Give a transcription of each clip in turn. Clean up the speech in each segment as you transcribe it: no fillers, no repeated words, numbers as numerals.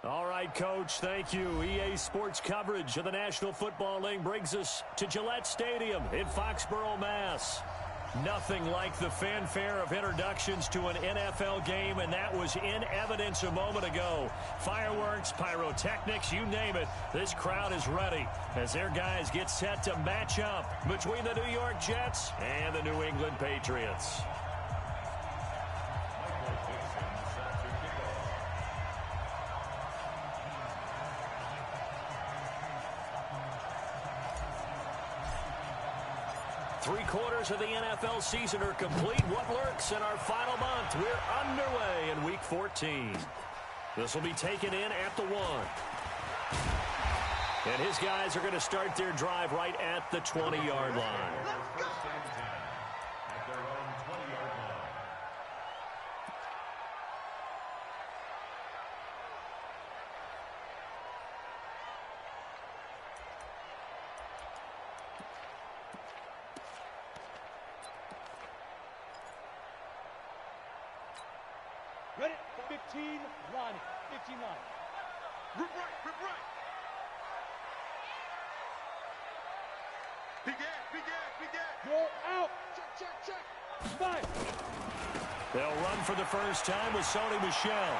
All right, Coach, thank you. EA Sports coverage of the National Football League brings us to Gillette Stadium in Foxborough, Mass. Nothing like the fanfare of introductions to an NFL game, and that was in evidence a moment ago. Fireworks, pyrotechnics, you name it. This crowd is ready as their guys get set to match up between the New York Jets and the New England Patriots. Three-quarters of the NFL season are complete. What lurks in our final month? We're underway in Week 14. This will be taken in at the 1. And his guys are going to start their drive right at the 20-yard line. Ready? 15 line. 15 line. Rip right. Begin. Go out. Check. Five. They'll run for the first time with Sony Michel.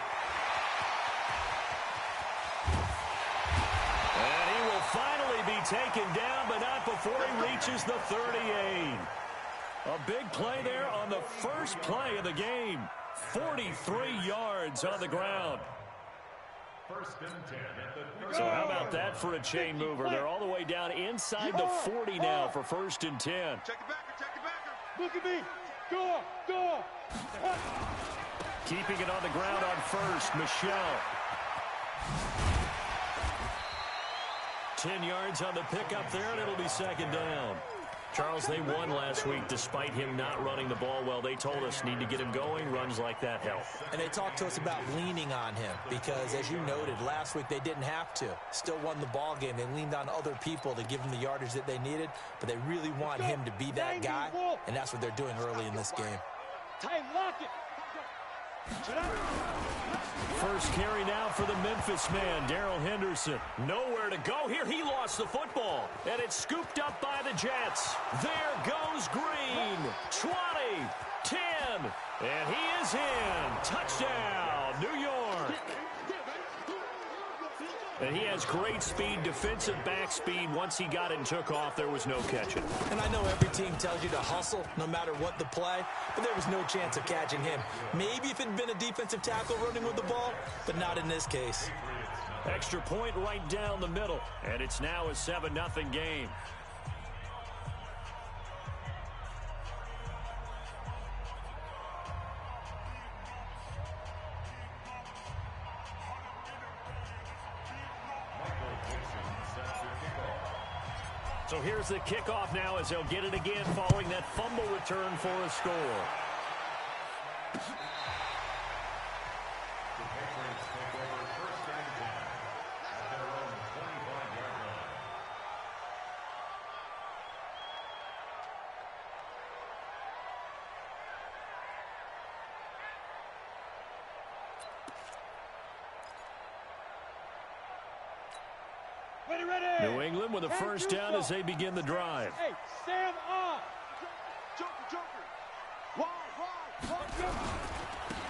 And he will finally be taken down, but not before he reaches the 38. A big play there on the first play of the game. 43 yards on the ground. So how about that for a chain mover? They're all the way down inside the 40 now for 1st and 10. Check the backer. Look at me. Go. Keeping it on the ground on first, Michel. 10 yards on the pickup there, and it'll be 2nd down. Charles, they won last week despite him not running the ball well. They told us need to get him going. Runs like that help. And they talked to us about leaning on him because, as you noted, last week they didn't have to. Still won the ball game. They leaned on other people to give them the yardage that they needed, but they really want him to be that guy, and that's what they're doing early in this game. Time, lock it. First carry now for the Memphis man, Darrell Henderson. Nowhere to go here. He lost the football, and it's scooped up by the Jets. There goes Green. 20, 10, and he is in. Touchdown, New York. And he has great speed, defensive back speed. Once he got it and took off, there was no catching. And I know every team tells you to hustle no matter what the play, but there was no chance of catching him. Maybe if it had been a defensive tackle running with the ball, but not in this case. Extra point right down the middle, and it's now a 7-0 game. So here's the kickoff now as they'll get it again following that fumble return for a score. Ready. New England with a first down as they begin the drive. Hey, Sam on. Joker. Wide.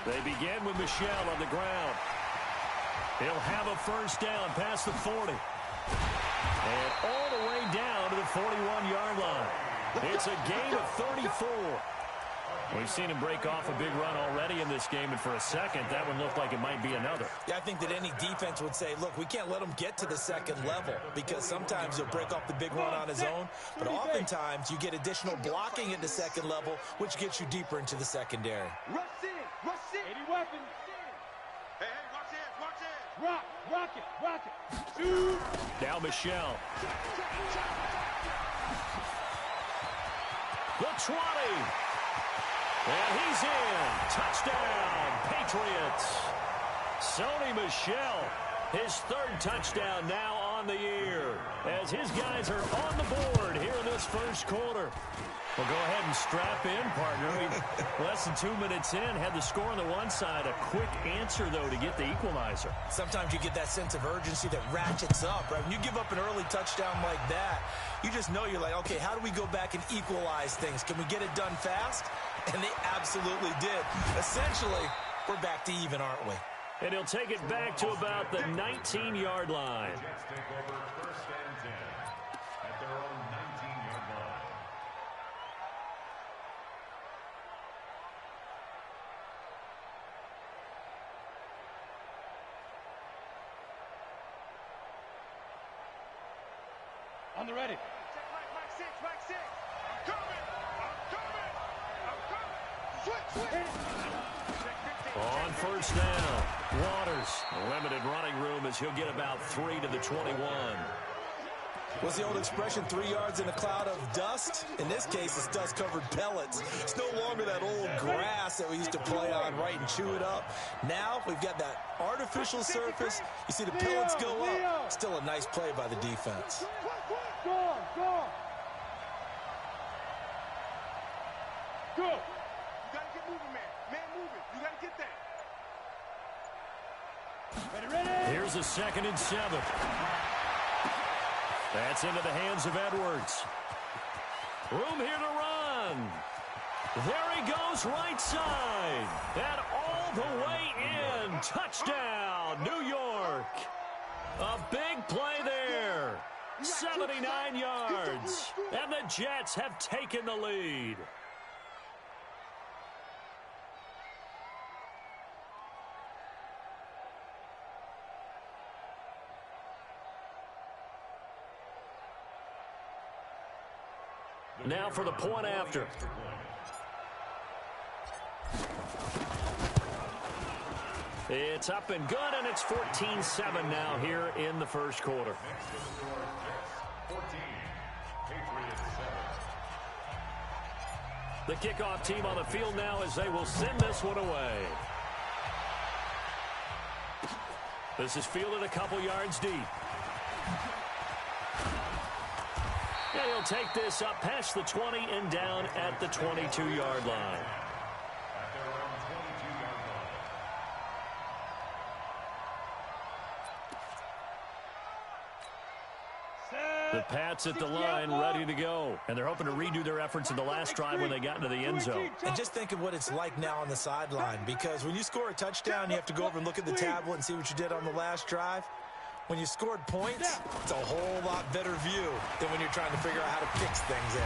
They begin with Michel on the ground. He'll have a first down past the 40. And all the way down to the 41-yard line. It's a gain of 34. We've seen him break off a big run already in this game, and for a second, that one looked like it might be another. Yeah, I think that any defense would say, look, we can't let him get to the second level because sometimes he'll break off the big run on his own, but oftentimes you get additional blocking at the second level, which gets you deeper into the secondary. Rush in. 80 weapons. Hey, watch it. Rock it. Shoot. Now Michel. The 20. And he's in. Touchdown, Patriots. Sony Michel, his 3rd touchdown now on the year, as his guys are on the board here in this first quarter. Well, go ahead and strap in, partner. Less than 2 minutes in, had the score on the one side. A quick answer, though, to get the equalizer. Sometimes you get that sense of urgency that ratchets up, right? When you give up an early touchdown like that, you just know you're like, okay, how do we go back and equalize things? Can we get it done fast? And they absolutely did. Essentially, we're back to even, aren't we? And he'll take it back to about the 19-yard line. Jets take over first and 10 at their own 19-yard line. On the ready. Check right six. I'm coming. Switch. On first down, Waters. Limited running room as he'll get about 3 to the 21. What's the old expression, 3 yards in a cloud of dust? In this case, it's dust-covered pellets. It's no longer that old grass that we used to play on, right, and chew it up. Now we've got that artificial surface. You see the pellets go up. Still a nice play by the defense. Go on. Go. You gotta get moving, man. Man moving. You gotta get that. Ready. Here's a 2nd and 7. That's into the hands of Edwards. Room here to run. There he goes, right side. And all the way in. Touchdown, New York. A big play there. 79 yards. And the Jets have taken the lead. Now for the point after. It's up and good, and it's 14-7 now here in the first quarter. 14, Patriots 7. The kickoff team on the field now as they will send this one away. This is fielded a couple yards deep. Yeah, he'll take this up past the 20 and down at the 22-yard line. At their own 22-yard line. The Pats at the line, ready to go. And they're hoping to redo their efforts in the last drive when they got into the end zone. And just think of what it's like now on the sideline, because when you score a touchdown, you have to go over and look at the tablet and see what you did on the last drive. When you scored points, it's a whole lot better view than when you're trying to figure out how to fix things in.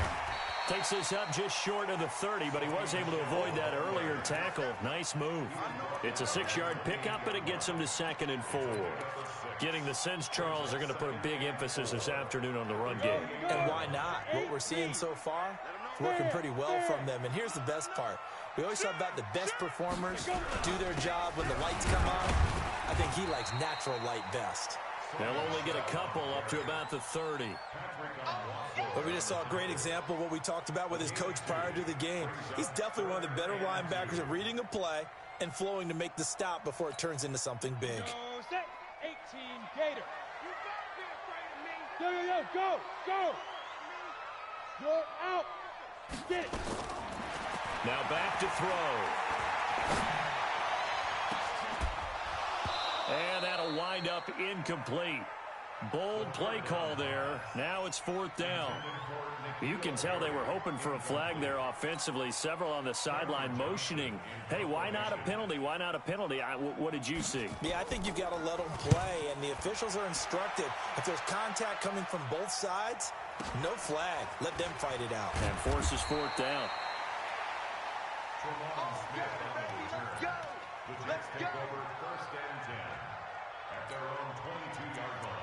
Takes this up just short of the 30, but he was able to avoid that earlier tackle. Nice move. It's a 6-yard pickup, and it gets him to 2nd and 4. Getting the sense, Charles, they're going to put a big emphasis this afternoon on the run game. And why not? What we're seeing so far, it's working pretty well from them. And here's the best part. We always talk about the best performers do their job when the lights come on. I think he likes natural light best. They'll only get a couple up to about the 30. But we just saw a great example of what we talked about with his coach prior to the game. He's definitely one of the better linebackers at reading a play and flowing to make the stop before it turns into something big. Set. 18 Gator. Go. Go out. Get it. Now back to throw. And that'll wind up incomplete. Bold play call there. Now it's 4th down. You can tell they were hoping for a flag there offensively. Several on the sideline motioning. Hey, why not a penalty? Why not a penalty? What did you see? Yeah, I think you've got to let them play, and the officials are instructed. If there's contact coming from both sides, no flag. Let them fight it out. And forces 4th down. The Jets take over first and 10 at their own 22-yard line.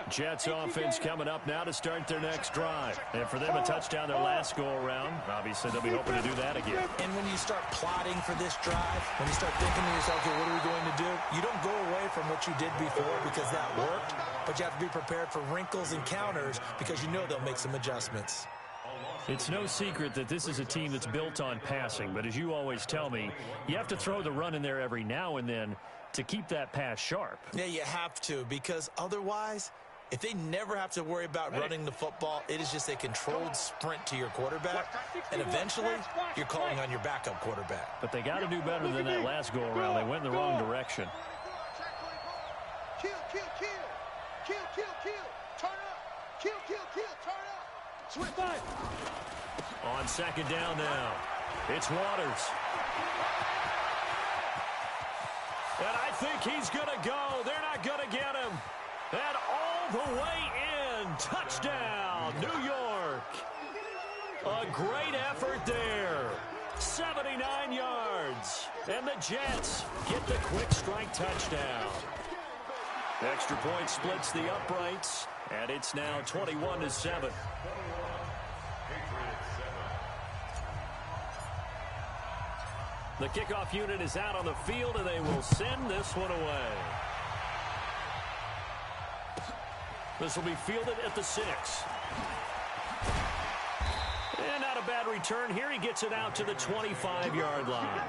Jets offense coming up now to start their next drive. And for them, a touchdown their last go-around. Obviously, they'll be hoping to do that again. And when you start plotting for this drive, when you start thinking to yourself, okay, what are we going to do? You don't go away from what you did before because that worked, but you have to be prepared for wrinkles and counters because you know they'll make some adjustments. It's no secret that this is a team that's built on passing, but as you always tell me, you have to throw the run in there every now and then to keep that pass sharp. Yeah, you have to, because otherwise, if they never have to worry about running the football, it is just a controlled sprint to your quarterback, and eventually, you're calling on your backup quarterback. But they got to do better than that last go-around. They went in the wrong direction. Kill, kill, kill. Kill, kill, kill. Turn up. Kill, kill, kill. Turn up. Switch. On second down now, it's Waters. And I think he's going to go. They're not going to get him. And all the way in. Touchdown, New York. A great effort there. 79 yards. And the Jets get the quick strike touchdown. Extra point splits the uprights. And it's now 21-7. The kickoff unit is out on the field, and they will send this one away. This will be fielded at the 6. And not a bad return here. He gets it out to the 25-yard line.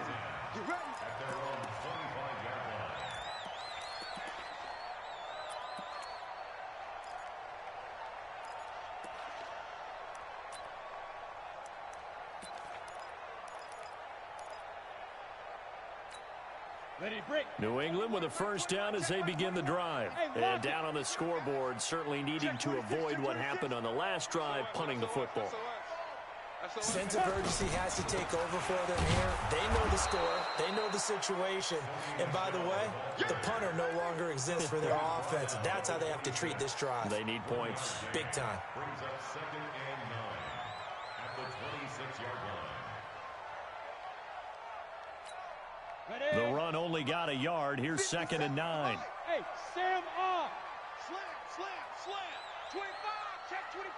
New England with a first down as they begin the drive. And down on the scoreboard, certainly needing to avoid what happened on the last drive, punting the football. Sense of urgency has to take over for them here. They know the score. They know the situation. And by the way, the punter no longer exists for their offense. That's how they have to treat this drive. They need points. Big time. Brings up 2nd and 9 at the 26-yard line. The run only got a yard. Here's 2nd and 9. Hey, Sam off. Slam, slam, slam. 25, check 25,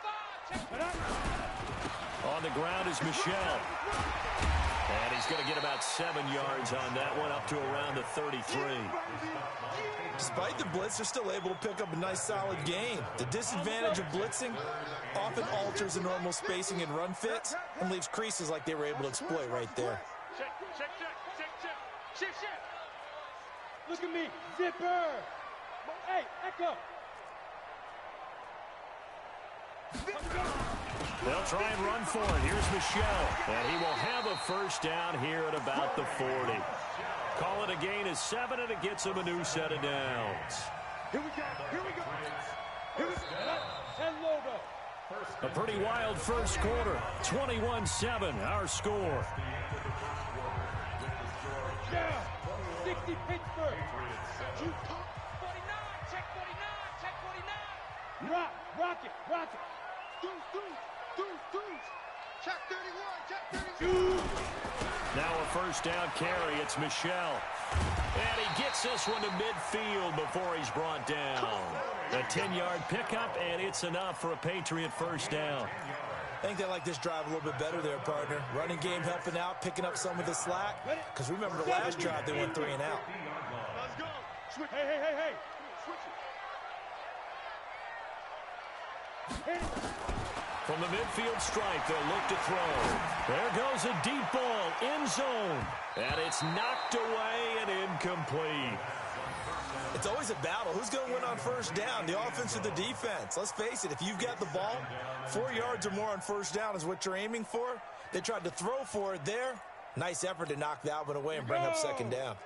check. On the ground is Michelle. And he's going to get about 7 yards on that one, up to around the 33. Despite the blitz, they're still able to pick up a nice, solid gain. The disadvantage of blitzing often alters the normal spacing and run fits and leaves creases like they were able to exploit right there. Check, check, check, check, check. Shift, shift. Look at me, zipper. Hey, Echo. They'll try and run for it. Here's Michelle. And he will have a first down here at about the 40. Call it a gain of 7, and it gets him a new set of downs. Here we go, here we go. Here we go. Hello, A pretty wild first quarter. 21-7, our score. Yeah, 60 Pittsburgh. 49, check 49. Rock it. deuce, check 31, check 32. Now a first down carry. It's Michelle. And he gets this one to midfield before he's brought down. A 10-yard pickup, and it's enough for a Patriot first down. I think they like this drive a little bit better there, partner. Running game helping out, picking up some of the slack. Because remember the last drive, they went 3 and out. Let's go. Switch. Hey. Switch it. From the midfield stripe, they'll look to throw. There goes a deep ball, end zone. And it's knocked away and incomplete. It's always a battle. Who's going to win on first down, the offense or the defense? Let's face it, if you've got the ball, 4 yards or more on first down is what you're aiming for. They tried to throw for it there. Nice effort to knock that one away and bring up second down.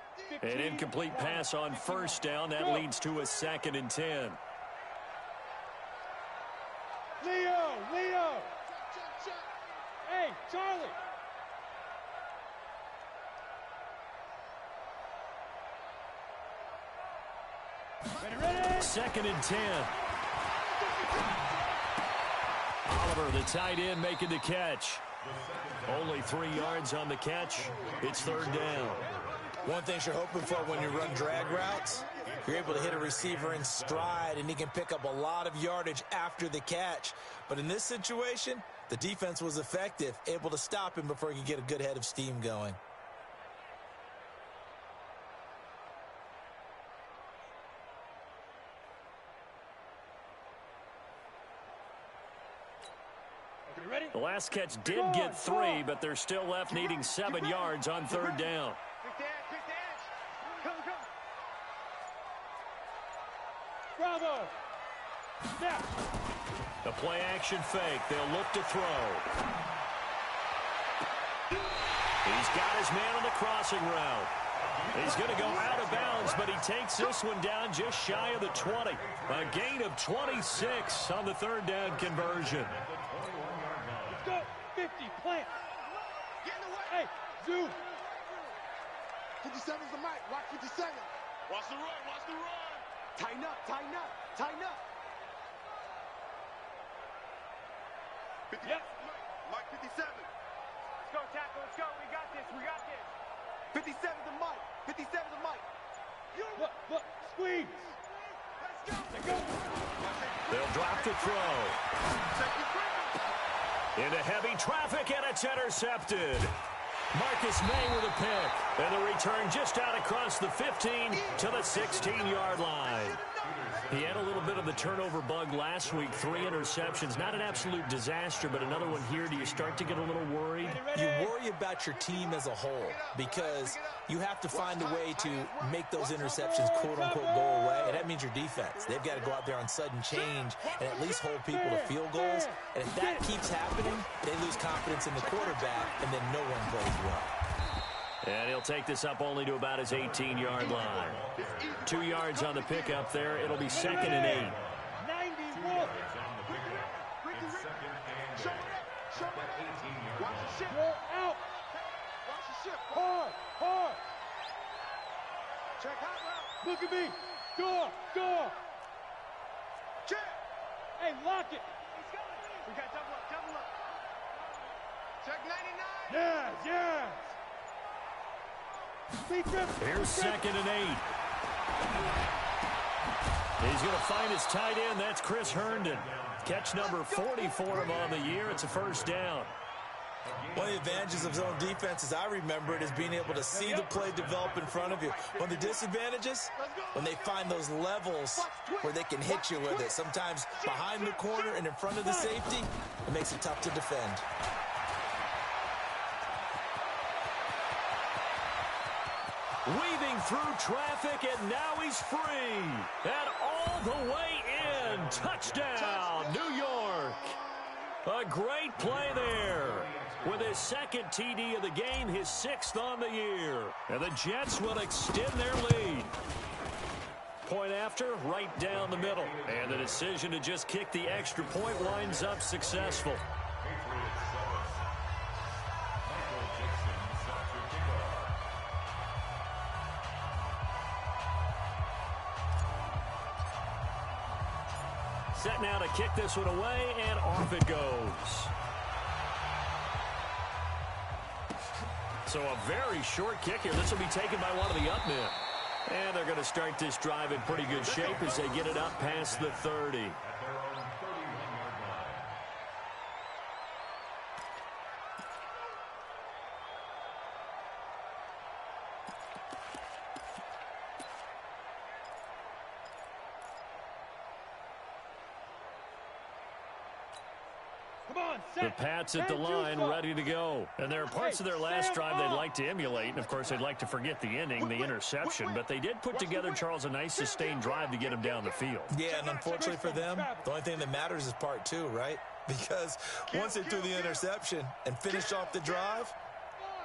An incomplete pass on first down. That leads to a 2nd and 10. Leo. Hey, Charlie. Ready? 2nd and 10. Oliver, the tight end, making the catch. Only 3 yards on the catch. It's 3rd down. One thing you're hoping for when you run drag routes, You're able to hit a receiver in stride, and he can pick up a lot of yardage after the catch. But in this situation, the defense was effective, able to stop him before he could get a good head of steam going. The last catch did get 3, but they're still left needing 7 yards on 3rd down. Bravo! Snap! The play action fake. They'll look to throw. He's got his man on the crossing route. He's going to go out of bounds, but he takes this one down just shy of the 20. A gain of 26 on the 3rd down conversion. Let's go! 50, plant! Get in the way! Hey, zoom! 57's the mic. Watch 57. Watch the run, watch the run! Tighten up, tighten up, tighten up. Yep. Mike 57. Let's go, tackle, let's go. We got this, we got this. 57's the mic. 57's the mic. Look, squeeze. Let's go. They'll drop to throw. Into heavy traffic, and it's intercepted. Marcus May with a pick, and the return just out across the 15 to the 16-yard line. He had a little bit of the turnover bug last week, 3 interceptions. Not an absolute disaster, but another one here. Do you start to get a little worried? You worry about your team as a whole because you have to find a way to make those interceptions, quote-unquote, go away, and that means your defense. They've got to go out there on sudden change and at least hold people to field goals. And if that keeps happening, they lose confidence in the quarterback, and then no one plays well. And he'll take this up only to about his 18-yard line. 2 yards on the pickup there. It'll be 2nd and 8. 91. Roll out. Hard. Check hot route. Look at me. Door. Check. Hey, lock it. We got double up. Check 99. Yes. Here's 2nd and 8. He's going to find his tight end. That's Chris Herndon. Catch number 40 for him on the year. It's a 1st down. One of the advantages of zone defense, as I remember it, is being able to see the play develop in front of you. One of the disadvantages, when they find those levels where they can hit you with it. Sometimes behind the corner and in front of the safety, it makes it tough to defend. Weaving through traffic, and now he's free. And all the way in. Touchdown, New York. A great play there. With his 2nd TD of the game, his 6th on the year. And the Jets will extend their lead. Point after, right down the middle. And the decision to just kick the extra point winds up successful. Set now to kick this one away, and off it goes. So a very short kick here. This will be taken by one of the up men. And they're going to start this drive in pretty good shape as they get it up past the 30. The Pats at the line, ready to go. And there are parts of their last drive they'd like to emulate. And, of course, they'd like to forget the ending, the interception. But they did put together, Charles, a nice sustained drive to get him down the field. Yeah, and unfortunately for them, the only thing that matters is part 2, right? Because once they threw the interception and finished off the drive,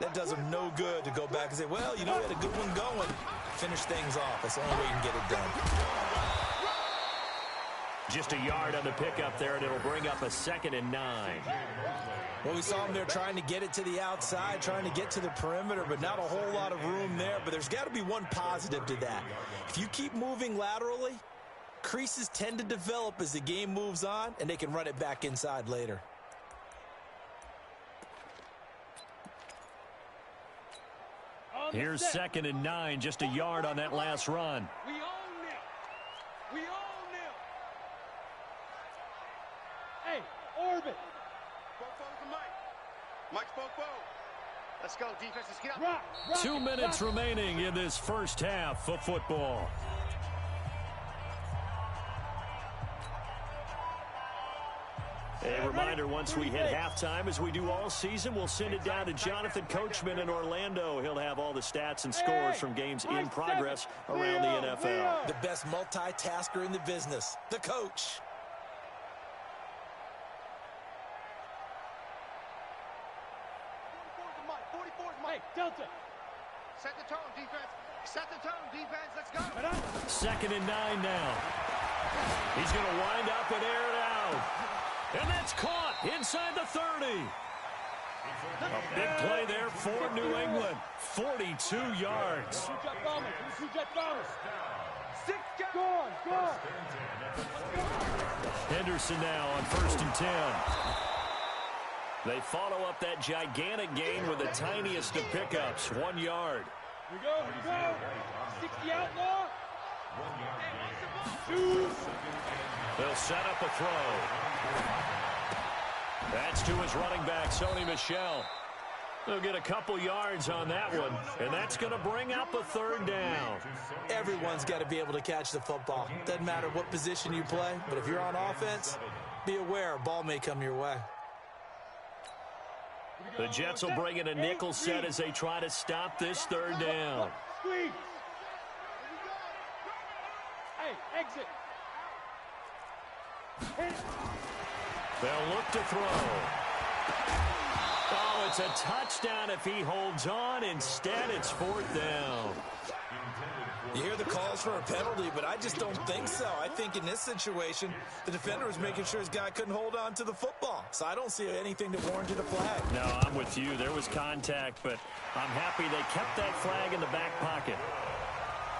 that does them no good to go back and say, well, you know, we had a good one going. Finish things off. That's the only way you can get it done. Just a yard on the pickup there, and it'll bring up a 2nd and 9. Well, we saw him there trying to get it to the outside, trying to get to the perimeter, but not a whole lot of room there. But there's got to be one positive to that. If you keep moving laterally, creases tend to develop as the game moves on, and they can run it back inside later. Here's 2nd and 9, just a yard on that last run. We own this. Let's go, defense. Let's get up. 2 minutes remaining in this first half of football. A reminder, once we hit halftime, as we do all season, we'll send it down to Jonathan Coachman in Orlando. He'll have all the stats and scores from games in progress around the NFL. The best multitasker in the business, the coach. Hey, Delta. Set the tone, defense. Set the tone, defense. Let's go. 2nd and 9 now. He's going to wind up and air it out. And that's caught inside the 30. A big play there for New England. 42 yards. Go. Henderson now on 1st and 10. They follow up that gigantic gain with the tiniest of pickups, 1 yard. Here we go. 60 outlaw. They'll set up a throw. That's to his running back, Sony Michel. They'll get a couple yards on that one, and that's going to bring up a 3rd down. Everyone's got to be able to catch the football. Doesn't matter what position you play, but if you're on offense, be aware a ball may come your way. The Jets will bring in a nickel set as they try to stop this 3rd down. Squeeze. Hey, exit. They'll look to throw. Oh, it's a touchdown if he holds on. Instead, it's 4th down. You hear the calls for a penalty, but I just don't think so. I think in this situation, the defender was making sure his guy couldn't hold on to the football. So I don't see anything that warranted a flag. No, I'm with you. There was contact, but I'm happy they kept that flag in the back pocket.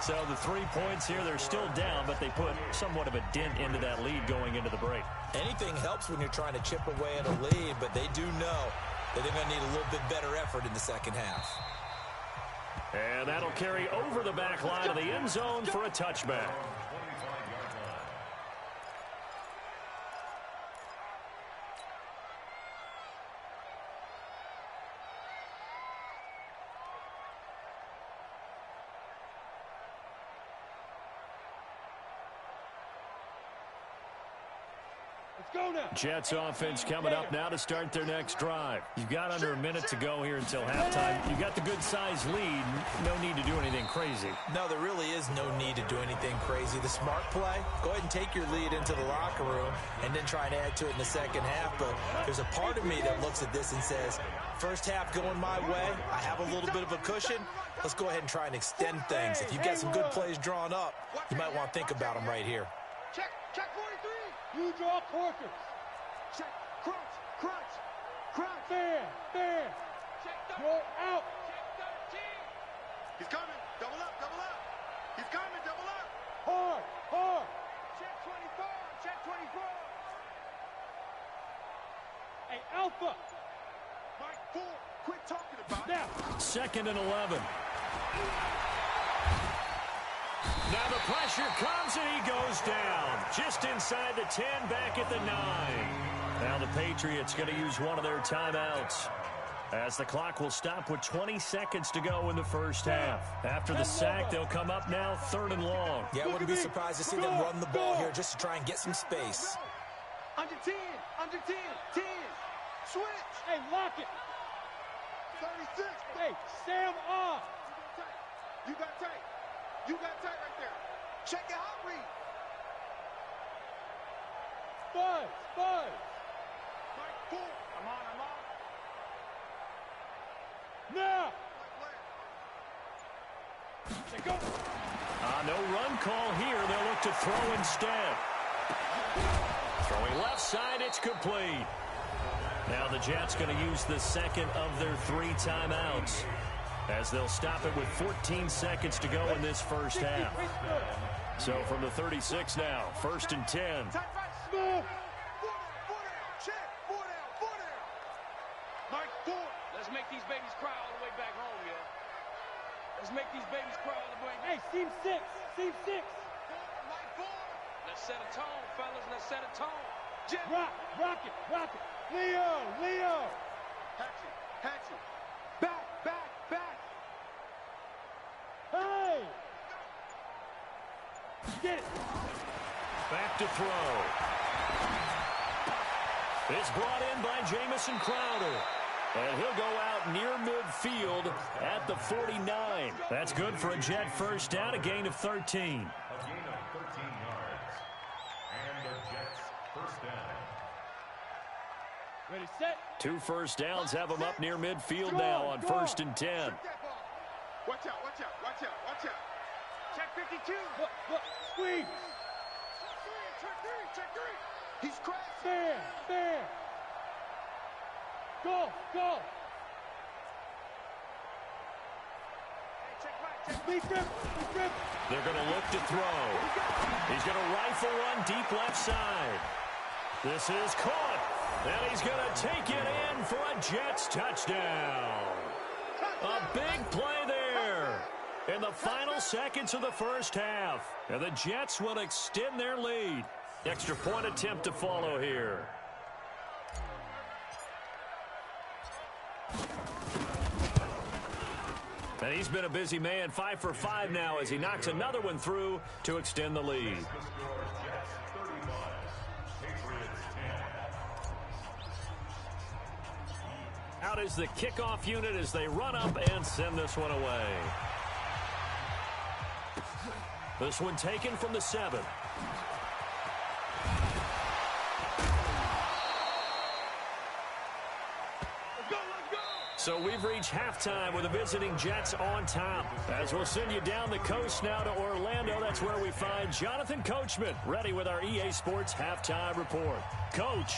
So the 3 points here, they're still down, but they put somewhat of a dent into that lead going into the break. Anything helps when you're trying to chip away at a lead, but they do know that they're going to need a little bit better effort in the second half. And that'll carry over the back line of the end zone for a touchback. Jets offense coming up now to start their next drive. You've got under a minute to go here until halftime. You've got the good-sized lead. No need to do anything crazy. No, there really is no need to do anything crazy. The smart play, go ahead and take your lead into the locker room and then try and add to it in the second half. But there's a part of me that looks at this and says, first half going my way, I have a little bit of a cushion. Let's go ahead and try and extend things. If you've got some good plays drawn up, you might want to think about them right here. Check 43. You draw quarters. Check, crunch. Bam. You're out. He's coming. Double up. He's coming. Double up. Hard. Check 24. Hey, Alpha. Mike 4. Quit talking about it. Now. 2nd and 11. Now the pressure comes and he goes down. Just inside the 10, back at the 9. Now the Patriots going to use one of their timeouts, as the clock will stop with 20 seconds to go in the first half. After the sack, they'll come up now 3rd and long. Yeah, I wouldn't be surprised to see them run the ball here just to try and get some space. Under 10. 10. Switch. Hey, lock it. 36. Hey, Sam off. You got tight right there. Check your hot read. Buzz. Mike 4. I'm on. Now. They go. No run call here. They'll look to throw instead. Throwing left side, it's complete. Now the Jets going to use the second of their 3 timeouts, as they'll stop it with 14 seconds to go in this first half. So from the 36 now, 1st and 10. Smooth. 4 down. Check. 4 down. Mike 4. Let's make these babies cry all the way back home, yeah. Let's make these babies cry all the way. Hey, seam 6. Mike 4. Let's set a tone, fellas. Let's set a tone. Rock it. Leo. Hatchet. Back. Get it. Back to throw. It's brought in by Jamison Crowder. And he'll go out near midfield at the 49. That's good for a Jet first down, a gain of 13. A gain of 13 yards. And the Jets first down. Ready, set. 2 first downs have them up near midfield now on 1st and 10. Watch out, watch out, watch out, watch out. Check 52. Look, squeeze. Check three. He's crashing. Fair. Go. Lead grip. They're going to look to throw. He's going to rifle one deep left side. This is caught. And he's going to take it in for a Jets touchdown. A big play there in the final seconds of the first half. And the Jets will extend their lead. Extra point attempt to follow here. And he's been a busy man, 5 for 5 now as he knocks another one through to extend the lead. Out is the kickoff unit as they run up and send this one away. This one taken from the 7. So we've reached halftime with the visiting Jets on top. As we'll send you down the coast now to Orlando, that's where we find Jonathan Coachman, ready with our EA Sports halftime report. Coach.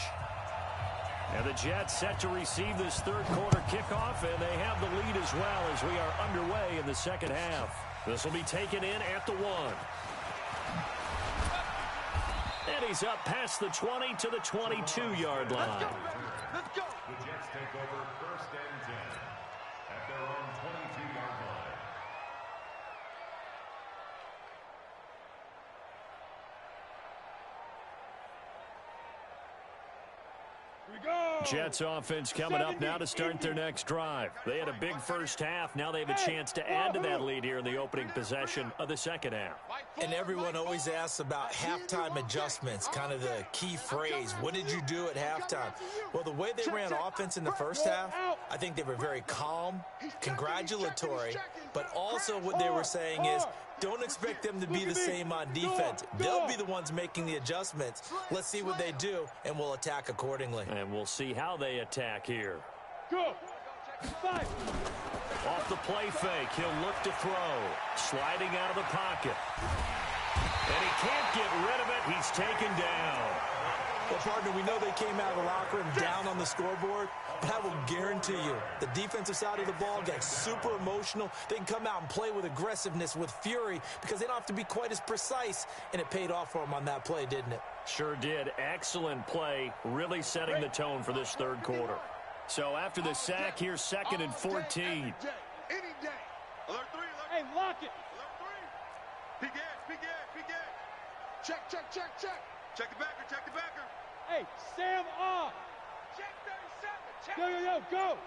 And the Jets set to receive this third quarter kickoff, and they have the lead as well as we are underway in the second half. This will be taken in at the 1. And he's up past the 20 to the 22-yard line. Let's go. The Jets take over 1st and 10 at their own 22-yard line. Here we go. Jets offense coming up now to start their next drive. They had a big first half. Now they have a chance to add to that lead here in the opening possession of the second half. And everyone always asks about halftime adjustments, kind of the key phrase. What did you do at halftime? Well, the way they ran offense in the first half, I think they were very calm, congratulatory, but also what they were saying is, don't expect them to be the same on defense. They'll be the ones making the adjustments. Let's see what they do, and we'll attack accordingly. And we'll see how they attack here. Go. 5. Off the play fake, he'll look to throw. Sliding out of the pocket. And he can't get rid of it. He's taken down. Well, partner, we know they came out of the locker room down on the scoreboard, but I will guarantee you the defensive side of the ball gets super emotional. They can come out and play with aggressiveness, with fury, because they don't have to be quite as precise, and it paid off for them on that play, didn't it? Sure did. Excellent play, really setting the tone for this third quarter. So after the sack, here's 2nd and 14. Any day. Alert 3. Hey, lock it. Alert 3. Big edge. Check. Check the backer. Hey, Sam off. Check 37. Go.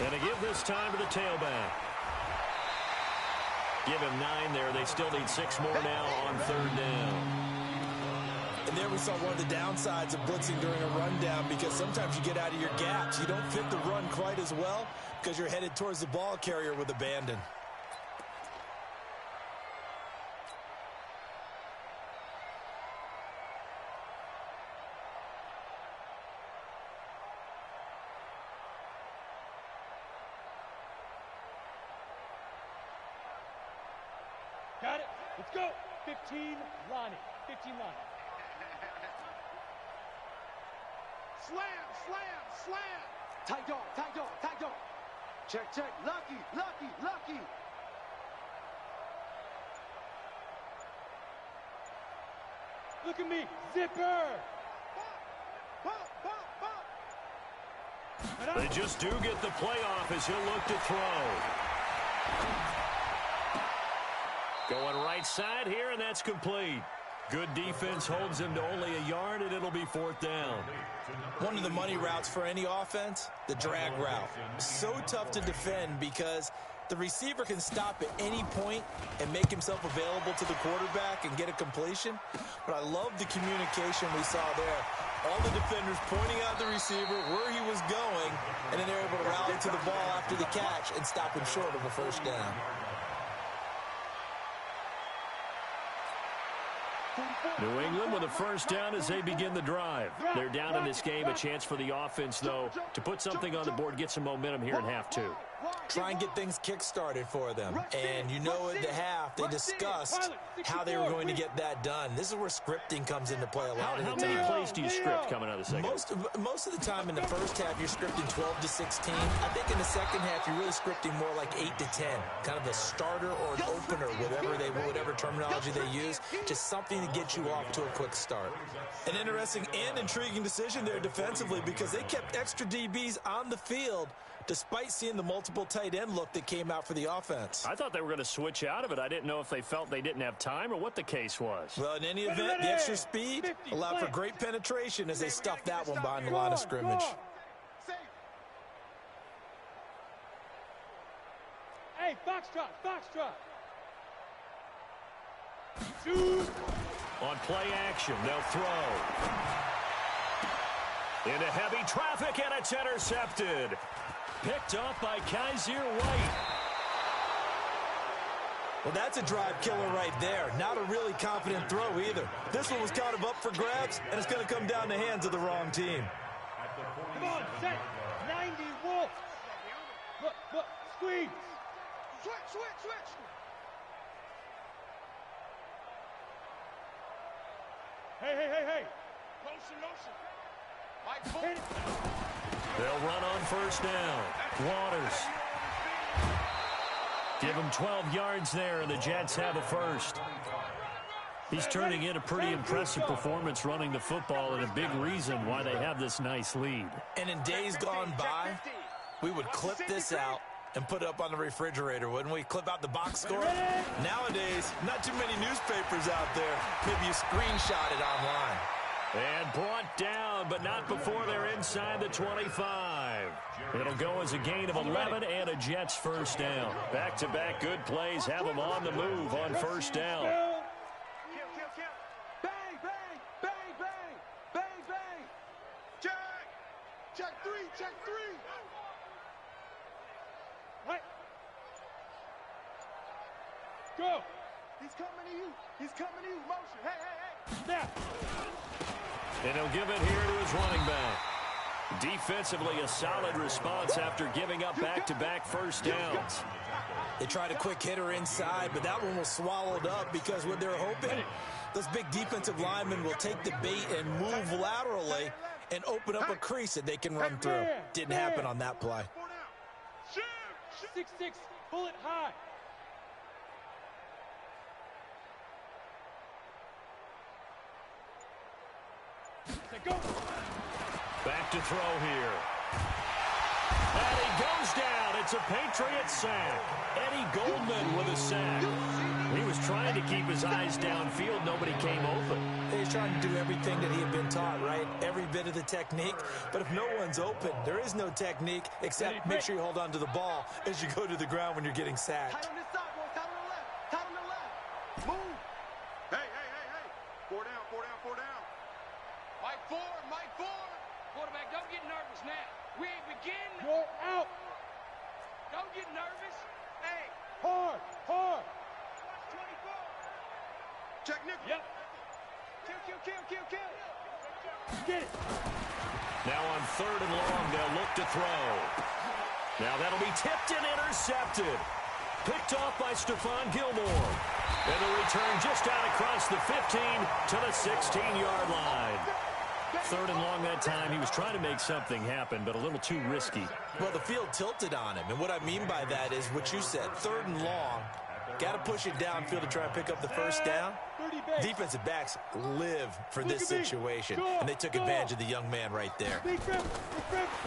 And to give this time to the tailback. Give him 9 there. They still need 6 more now on 3rd down. And there we saw one of the downsides of blitzing during a rundown, because sometimes you get out of your gaps. You don't fit the run quite as well because you're headed towards the ball carrier with abandon. Got it. Let's go. 15, Lonnie. Slam. Tight dog. Check. Lucky. Look at me. Zipper. Bump. They just do get the playoff as he'll look to throw. Going right side here, and that's complete. Good defense holds him to only a yard, and it'll be 4th down. One of the money routes for any offense, the drag route. So tough to defend because The receiver can stop at any point and make himself available to the quarterback and get a completion. But I love the communication we saw there. All the defenders pointing out the receiver, where he was going, and then they're able to rally to the ball after the catch and stop him short of a first down. New England with a first down as they begin the drive. They're down in this game. A chance for the offense, though, to put something on the board, get some momentum here in half two. Try and get things kick-started for them. And you know at the half, they discussed how they were going to get that done. This is where scripting comes into play a lot of the time. How many plays do you script coming out of the second? Most of the time in the first half, you're scripting 12 to 16. I think in the second half, you're really scripting more like 8 to 10. Kind of a starter or an opener, whatever terminology they use. Just something to get you off to a quick start. An interesting and intriguing decision there defensively because they kept extra DBs on the field despite seeing the multiple tight end look that came out for the offense. I thought they were going to switch out of it. I didn't know if they felt they didn't have time or what the case was. Well, in any event, the extra speed allowed for great penetration as they stuffed that one behind the line of scrimmage. Hey, foxtrot. Shoot. On play action, they'll throw. Into heavy traffic, and it's intercepted. Picked off by Kaiser White. Well, that's a drive killer right there. Not a really confident throw either. This one was kind of up for grabs, and it's going to come down the hands of the wrong team. Come on, set. 90, Wolf. Look, squeeze. Switch. Hey. Motion. Hit it. They'll run on first down. Waters. Give him 12 yards there, and the Jets have a first. He's turning in a pretty impressive performance running the football and a big reason why they have this nice lead. And in days gone by, we would clip this out and put it up on the refrigerator, wouldn't we? Clip out the box score. Nowadays, not too many newspapers out there. Maybe you screenshot it online. And brought down, but not before they're inside the 25. It'll go as a gain of 11 and a Jets first down. Back-to-back good plays have them on the move on first down. Bang. Check three. Right. Go. He's coming to you. Motion. Hey. Snap. And he'll give it here to his running back. Defensively, a solid response after giving up back-to-back first downs. They tried a quick hitter inside, but that one was swallowed up because what they're hoping, those big defensive linemen will take the bait and move laterally and open up a crease that they can run through. Didn't happen on that play. 6'6", bullet high. Go. Back to throw here. And he goes down. It's a Patriot sack. Eddie Goldman with a sack. He was trying to keep his eyes downfield. Nobody came open. He's trying to do everything that he had been taught, right? Every bit of the technique. But if no one's open, there is no technique except make sure you hold on to the ball as you go to the ground when you're getting sacked. Tight on this side, boys. Tight on the left. Move. Hey. Four down. Mike 4. Quarterback, don't get nervous now. We ain't beginning. You're out. Don't get nervous. Hey. Hard. 24. Check nickel. Yep. Kill. Get it. Now on third and long, they'll look to throw. Now that'll be tipped and intercepted. Picked off by Stephon Gilmore. And the return just out across the 15 to the 16-yard line. Third and long that time. He was trying to make something happen, but a little too risky. Well, the field tilted on him, and what I mean by that is what you said. Third and long, got to push it downfield to try and pick up the first down. Defensive backs live for this situation, and they took advantage of the young man right there. They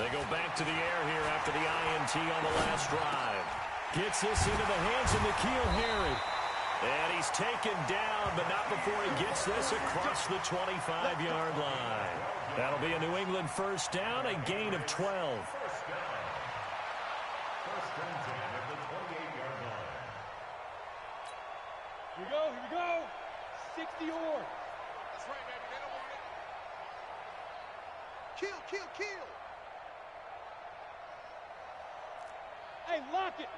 go back to the air here after the INT on the last drive. Gets this into the hands of N'Keal Harry. And he's taken down, but not before he gets this across the 25-yard line. That'll be a New England first down, a gain of 12. Here we go, here we go. 60 or. That's right, baby. They don't want it. Kill, kill, kill. Hey, lock it.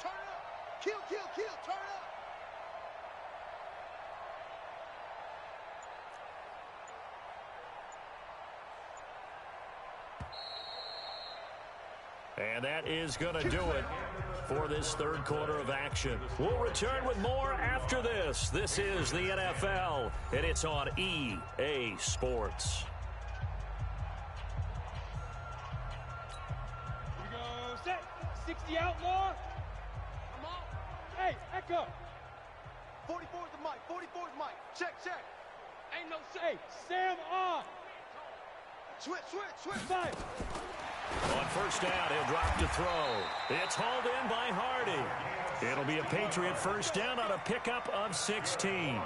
Turn up. Kill, kill, kill. Turn up. And that is going to do it for this third quarter of action. We'll return with more after this. This is the NFL, and it's on EA Sports. Here we go, set. 60 outlaw. Come on. Hey, Echo. 44's the mic. 44's mic. Check, check. Ain't no Hey, Sam on. Switch, switch, switch. Five. On first down, he'll drop to throw. It's hauled in by Hardy. It'll be a Patriot first down on a pickup of 16.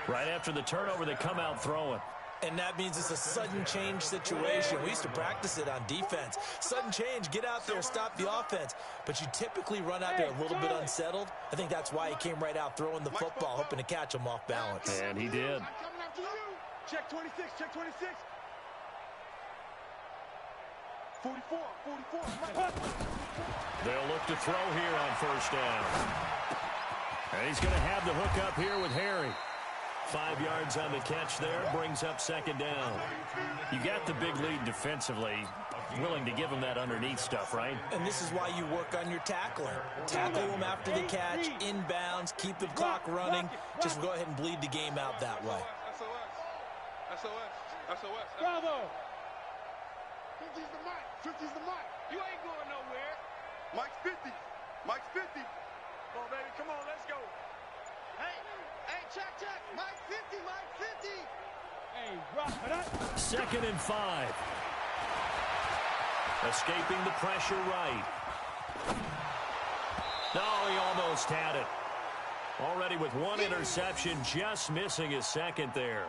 Right after the turnover, they come out throwing. And that means it's a sudden change situation. We used to practice it on defense. Sudden change, get out there, stop the offense. But you typically run out there a little bit unsettled. I think that's why he came right out throwing the football, hoping to catch him off balance. And he did. I'm coming after you. Check 26, check 26. 44, 44. They'll look to throw here on first down. And he's going to have the hook up here with Harry. 5 yards on the catch there, brings up second down. You got the big lead defensively, willing to give him that underneath stuff, right? And this is why you work on your tackling. Tackle him after the catch, inbounds, keep the clock running. Just go ahead and bleed the game out that way. SOS. SOS. SOS. Bravo. 50's the mic. 50's the mic. You ain't going nowhere. Mike's 50. Mike's 50. Come on, baby. Come on. Let's go. Hey. Hey, check, check. Mike 50. Mike 50. Hey, rock it up. 2nd and 5. Escaping the pressure right. No, he almost had it. Already with one interception, just missing his second there.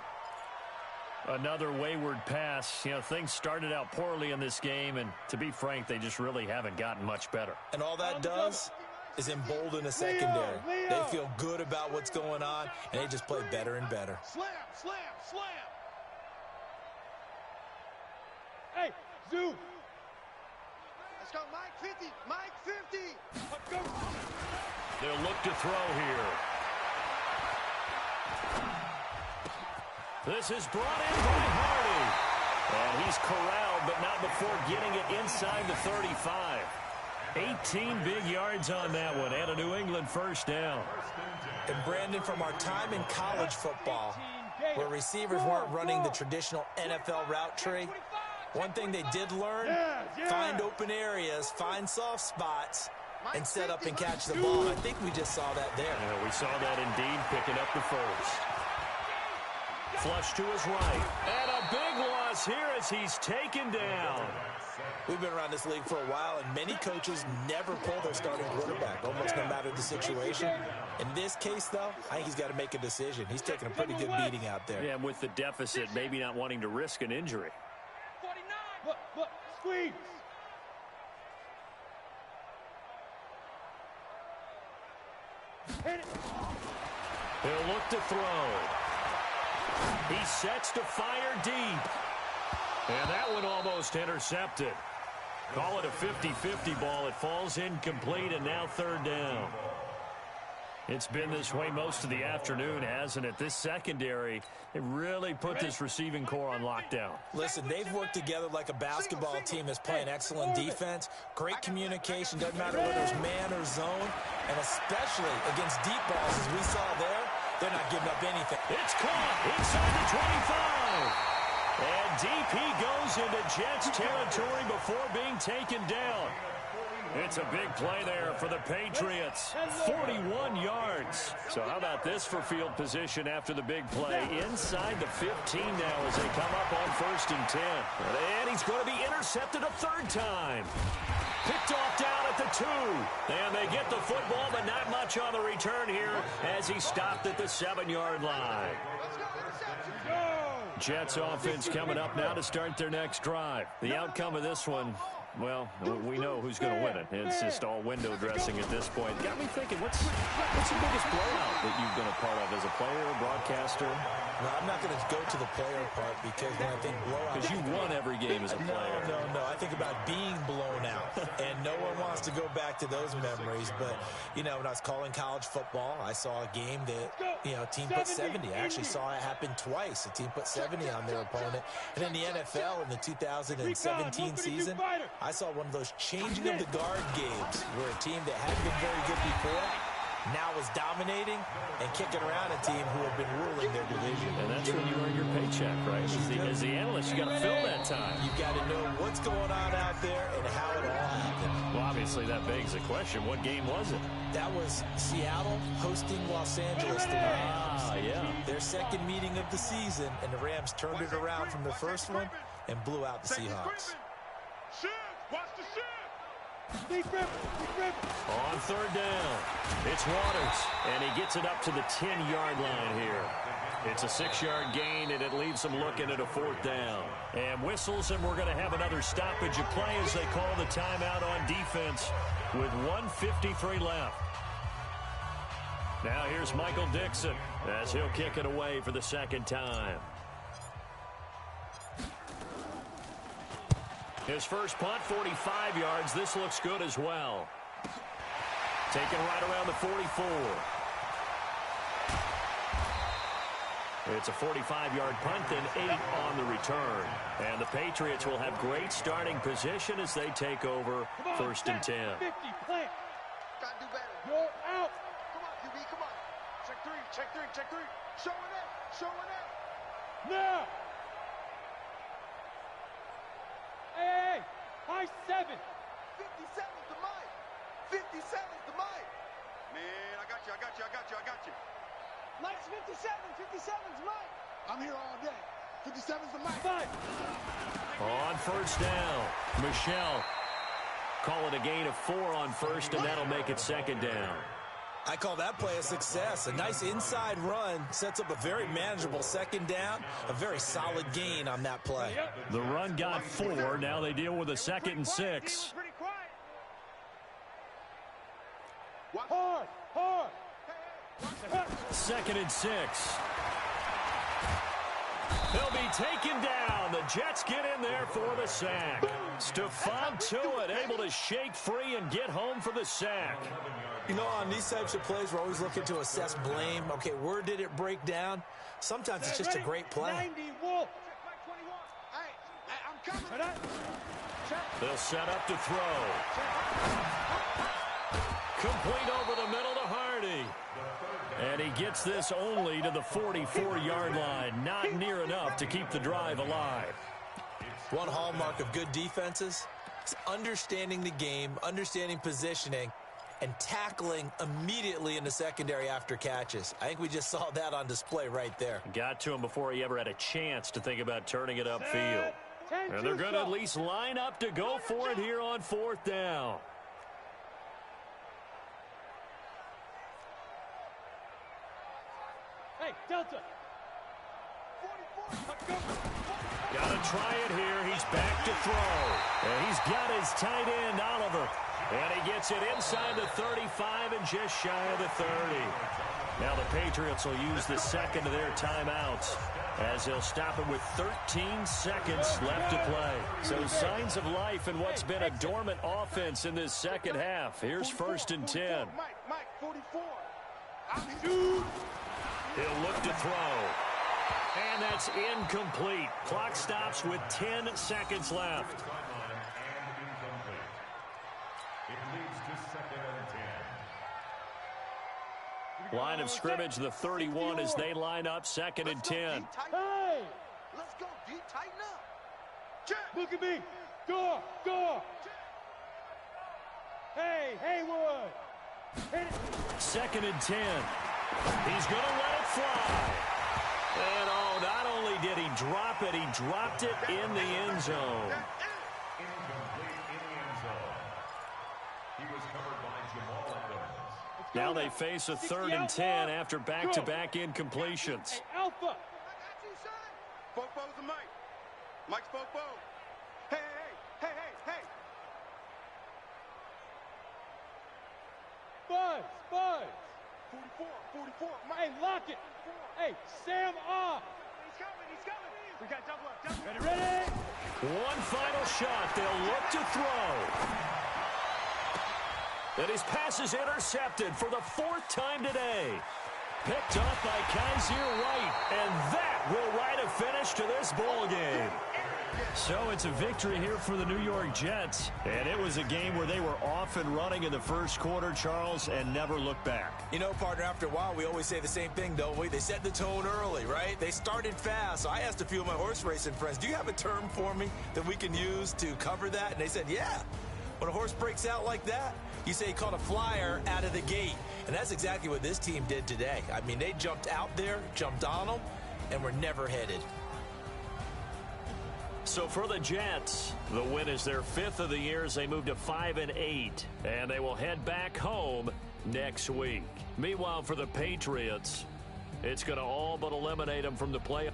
Another wayward pass. You know, things started out poorly in this game, and to be frank, they just really haven't gotten much better. And all that does is embolden the secondary. They feel good about what's going on, and they just play better and better. Slam, slam, slam. Hey, Zoo. Let's go, Mike 50. Mike 50. Let's go. They'll look to throw here. This is brought in by Hardy. And he's corralled, but not before getting it inside the 35. 18 big yards on that one, and a New England first down. And Brandon, from our time in college football, where receivers weren't running the traditional NFL route tree, one thing they did learn, find open areas, find soft spots, and set up and catch the ball. I think we just saw that there. Yeah, we saw that indeed, picking up the first. Flush to his right. And a big loss here as he's taken down. We've been around this league for a while, and many coaches never pull their starting quarterback, almost no matter the situation. In this case, though, I think he's got to make a decision. He's taking a pretty good beating out there. Yeah, and with the deficit, maybe not wanting to risk an injury. 49. Look, squeeze. Hit it. He'll look to throw. He sets to fire deep. And that one almost intercepted. Call it a 50-50 ball. It falls incomplete, and now third down. It's been this way most of the afternoon, hasn't it? This secondary, it really put this receiving core on lockdown. Listen, they've worked together like a basketball team that's playing excellent defense. Great communication, doesn't matter whether it's man or zone. And especially against deep balls, as we saw there, they're not giving up anything. It's caught inside the 25. And DP goes into Jets territory before being taken down. It's a big play there for the Patriots. 41 yards. So how about this for field position after the big play? Inside the 15 now as they come up on 1st and 10. And he's going to be intercepted a third time. Picked off down at the 2. And they get the football, but not much on the return here as he stopped at the 7-yard line. Jets offense coming up now to start their next drive. The outcome of this one, Well, we know who's going to win it. It's just all window dressing at this point. Got me thinking, what's the biggest blowout that you've been a part of as a player, broadcaster? No, I'm not going to go to the player part because when I think blowout... Because you won every game as a player. No. I think about being blown out, and no one wants to go back to those memories. But, you know, when I was calling college football, I saw a game that, you know, a team put 70. I actually saw it happen twice. A team put 70 on their opponent. And in the NFL in the 2017 season, I saw one of those changing of the guard games where a team that hadn't been very good before now was dominating and kicking around a team who had been ruling their division. And that's when you earn your paycheck, right? As the analyst, you got to fill that time. You got to know what's going on out there and how it all happened. Well, obviously that begs the question: what game was it? That was Seattle hosting Los Angeles to the Rams. Yeah. Their second meeting of the season, and the Rams turned it around from the first one and blew out the Seahawks. Watch the shit! On third down, it's Waters, and he gets it up to the 10-yard line here. It's a 6-yard gain, and it leaves them looking at a fourth down. And whistles, and we're going to have another stoppage of play as they call the timeout on defense with 1:53 left. Now here's Michael Dixon as he'll kick it away for the second time. His first punt, 45 yards. This looks good as well. Taken right around the 44. It's a 45-yard punt, then 8 on the return. And the Patriots will have great starting position as they take over first and 10. 50, plant. Gotta do better. You're out. Come on, QB, come on. Check three. Showing up. Now. Hey, high 7. 57's the mic. 57's the mic. Man, I got you. Mike's 57's mic. I'm here all day. 57's the mic. 5. On first down, Michelle. Call it a gain of 4 on first, and that'll make it second down. I call that play a success. A nice inside run sets up a very manageable second down. A very solid gain on that play. The run got 4. Now they deal with a 2nd and 6. Hard. 2nd and 6. They'll be taken down. The Jets get in there for the sack. Stephon Tuitt able to shake free and get home for the sack. You know, on these types of plays, we're always looking to assess blame. Okay, where did it break down? Sometimes it's just a great play. 90 Wolf. I'm coming. They'll set up to throw. Complete over the middle to Hardy. And he gets this only to the 44-yard line. Not near enough to keep the drive alive. One hallmark of good defenses is understanding the game, understanding positioning, and tackling immediately in the secondary after catches. I think we just saw that on display right there. Got to him before he ever had a chance to think about turning it upfield. And they're going to at least line up to go for it here on fourth down. Hey, Delta. Got to try it here. He's back to throw. And he's got his tight end, Oliver. And he gets it inside the 35 and just shy of the 30. Now the Patriots will use the second of their timeouts as they'll stop it with 13 seconds left to play. So signs of life in what's been a dormant offense in this second half. Here's first and 10. Mike, 44. He'll look to throw. And that's incomplete. Clock stops with 10 seconds left. Line of scrimmage, the 31 as they line up, second and 10. Hey! Let's go, D. Tighten up. Look at me. Go. Hey, Haywood. Hit it. Second and 10. He's going to let it fly. And oh, not only did he drop it, he dropped it in the end zone. Now they face a third and 10 after back-to-back incompletions. Hey, Alpha. I got you, son. Fofo's a Mike. Mike's Fofo. Hey. Buzz. 44. Hey, lock it. Hey, Sam off. He's coming. We got double up. Ready? One final shot. They'll look to throw. And his pass is intercepted for the fourth time today. Picked off by Kaiser White. And that will write a finish to this ball game. So it's a victory here for the New York Jets. And it was a game where they were off and running in the first quarter, Charles, and never looked back. You know, partner, after a while, we always say the same thing, don't we? They set the tone early, right? They started fast. So I asked a few of my horse racing friends, do you have a term for me that we can use to cover that? And they said, yeah. When a horse breaks out like that, you say he caught a flyer out of the gate. And that's exactly what this team did today. I mean, they jumped out there, jumped on them, and were never headed. So for the Jets, the win is their fifth of the year as they move to 5-8, and they will head back home next week. Meanwhile, for the Patriots, it's going to all but eliminate them from the playoffs.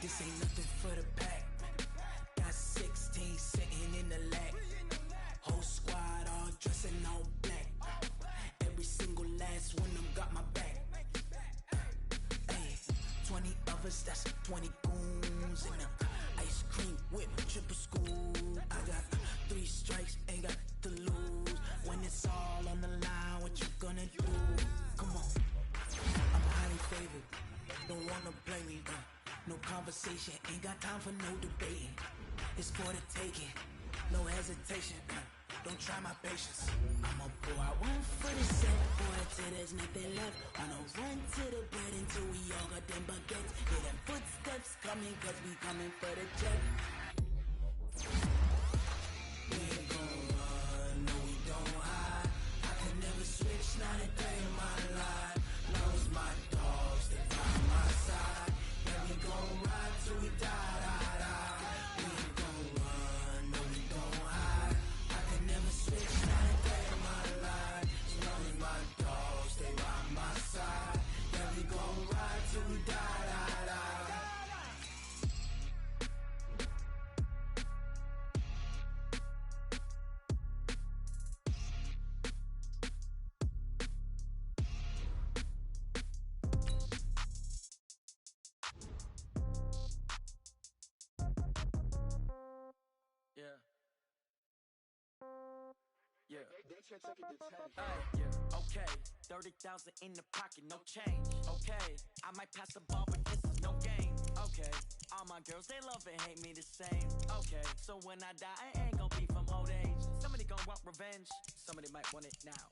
This ain't nothing for the pack. Got 16 sitting in the lag. Whole squad all dressing all black. Every single last one of them got my back. Hey, 20 of us, that's 20 goons in them. Ice cream whip, triple school. I got 3 strikes, ain't got to lose. When it's all on the line, what you gonna do? Come on, I'm highly favored. Don't wanna play me, no conversation, ain't got time for no debating. It's for the taking, no hesitation. Don't try my patience. I'ma pour out one for the set, boy, till there's nothing left. Wanna run to the bread until we all got them baguettes. Hear them footsteps coming, cause we coming for the jet. We ain't gon' run, no we don't hide. I can never switch, not a day in my life. Long as my dogs, they by my side. Yeah, we gon' ride till we die, die, die. We ain't gon' run, no we don't hide. I can never switch, not a day in my life. As long as my dogs, they by my side. Yeah, we gon' ride till we die, die, die. Yeah. Yeah. Okay. 30,000 in the pocket, no change. Okay. I might pass the ball, but this is no game. Okay. All my girls, they love and hate me the same. Okay. So when I die, I ain't gonna be from old age. Somebody gonna want revenge. Somebody might want it now.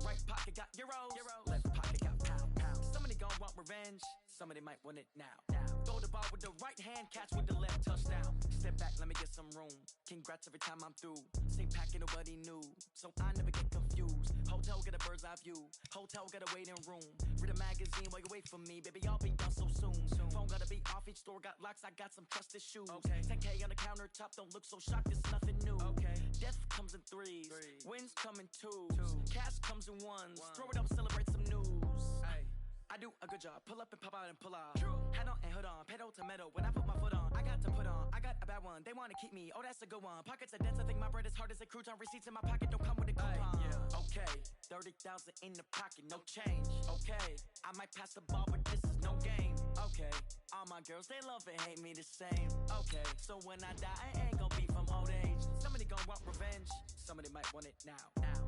Right pocket got euros. Left pocket got pound. Somebody gonna want revenge. Somebody might want it now. Throw the ball with the right hand, catch with the left, touchdown. Step back, let me get some room. Congrats every time I'm through. Same packet, nobody knew. So I never get confused. Hotel get a bird's eye view. Hotel get a waiting room. Read a magazine while you wait for me. Baby, I'll be done so soon. Phone gotta be off, each store got locks. I got some trusted shoes. Okay. 10K on the countertop, don't look so shocked, it's nothing new. Okay. Death comes in threes. Wins come in twos. Cash comes in ones. Throw it up, celebrate some news. Ay. I do a good job. Pull up and pop out and pull off. Hat on and hood on. Pedal to metal. When I put my foot on, I got to put on. I got a bad one. They want to keep me. Oh, that's a good one. Pockets are dense. I think my bread is hard as a crouton. Receipts in my pocket don't come with a coupon. Yeah. Okay. 30,000 in the pocket. No change. Okay. I might pass the ball, but this is no game. Okay. All my girls, they love and hate me the same. Okay. So when I die, I ain't gonna be from old age. Somebody gonna want revenge. Somebody might want it now.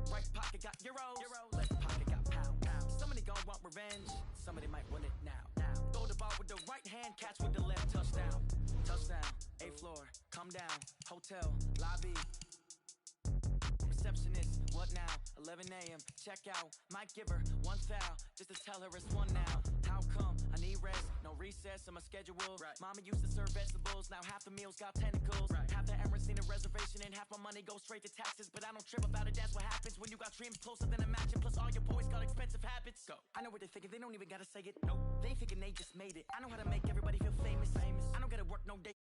Right pocket got euros. Left pocket got pound. Somebody gonna want revenge. Somebody might want it now. Throw the ball with the right hand, catch with the left, touchdown. Touchdown, 8th floor, come down. Hotel, lobby. Receptionist, what now? 11 a.m., check out. Might give her one foul, just to tell her it's one now. How come? I need rest, no recess in my schedule. Right. Mama used to serve vegetables, now half the meals got tentacles. Right. Half the Emirates need a reservation and half my money goes straight to taxes. But I don't trip about it, that's what happens when you got dreams closer than a match. And plus all your boys got expensive habits. Go. I know what they're thinking, they don't even gotta say it. Nope. They thinking they just made it. I know how to make everybody feel famous. I don't gotta work no day.